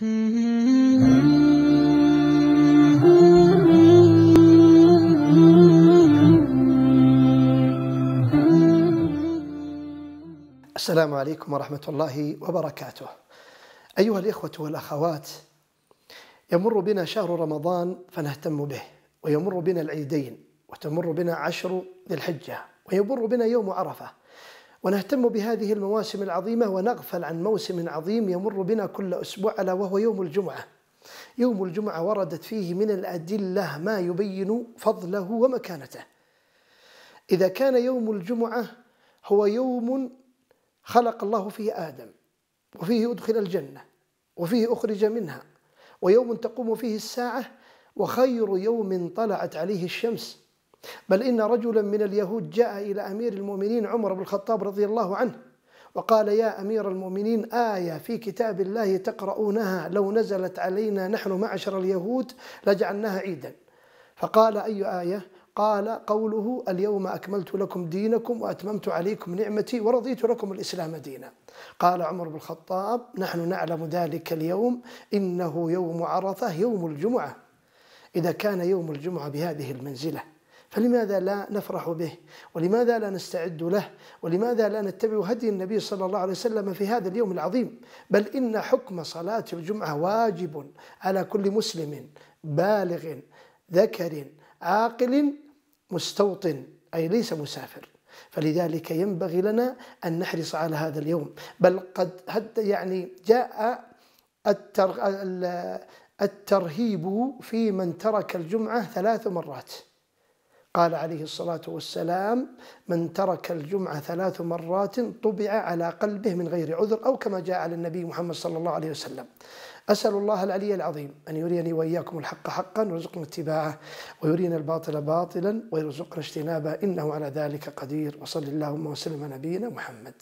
السلام عليكم ورحمة الله وبركاته. أيها الإخوة والأخوات، يمر بنا شهر رمضان فنهتم به، ويمر بنا العيدين، وتمر بنا 10 ذي الحجة، ويمر بنا يوم عرفة، ونهتم بهذه المواسم العظيمة ونغفل عن موسم عظيم يمر بنا كل أسبوع، ألا وهو يوم الجمعة. يوم الجمعة وردت فيه من الأدلة ما يبين فضله ومكانته. إذا كان يوم الجمعة هو يوم خلق الله فيه آدم، وفيه أدخل الجنة، وفيه أخرج منها، ويوم تقوم فيه الساعة، وخير يوم طلعت عليه الشمس. بل إن رجلا من اليهود جاء إلى أمير المؤمنين عمر بن الخطاب رضي الله عنه وقال: يا أمير المؤمنين، آية في كتاب الله تقرؤونها لو نزلت علينا نحن معشر اليهود لجعلناها عيدا. فقال: أي آية؟ قال: قوله: اليوم أكملت لكم دينكم وأتممت عليكم نعمتي ورضيت لكم الإسلام دينا. قال عمر بن الخطاب: نحن نعلم ذلك اليوم، إنه يوم عرفة يوم الجمعة. إذا كان يوم الجمعة بهذه المنزلة، فلماذا لا نفرح به؟ ولماذا لا نستعد له؟ ولماذا لا نتبع هدي النبي صلى الله عليه وسلم في هذا اليوم العظيم؟ بل إن حكم صلاة الجمعة واجب على كل مسلم بالغ ذكر عاقل مستوطن، أي ليس مسافر. فلذلك ينبغي لنا أن نحرص على هذا اليوم. بل قد جاء الترهيب في من ترك الجمعة 3 مرات. قال عليه الصلاة والسلام: من ترك الجمعة 3 مرات طبع على قلبه من غير عذر، أو كما جاء على النبي محمد صلى الله عليه وسلم. أسأل الله العلي العظيم أن يريني وإياكم الحق حقا ويرزقنا اتباعه، ويرينا الباطل باطلا ويرزقنا اجتنابه، إنه على ذلك قدير. وصل اللهم وسلم على نبينا محمد.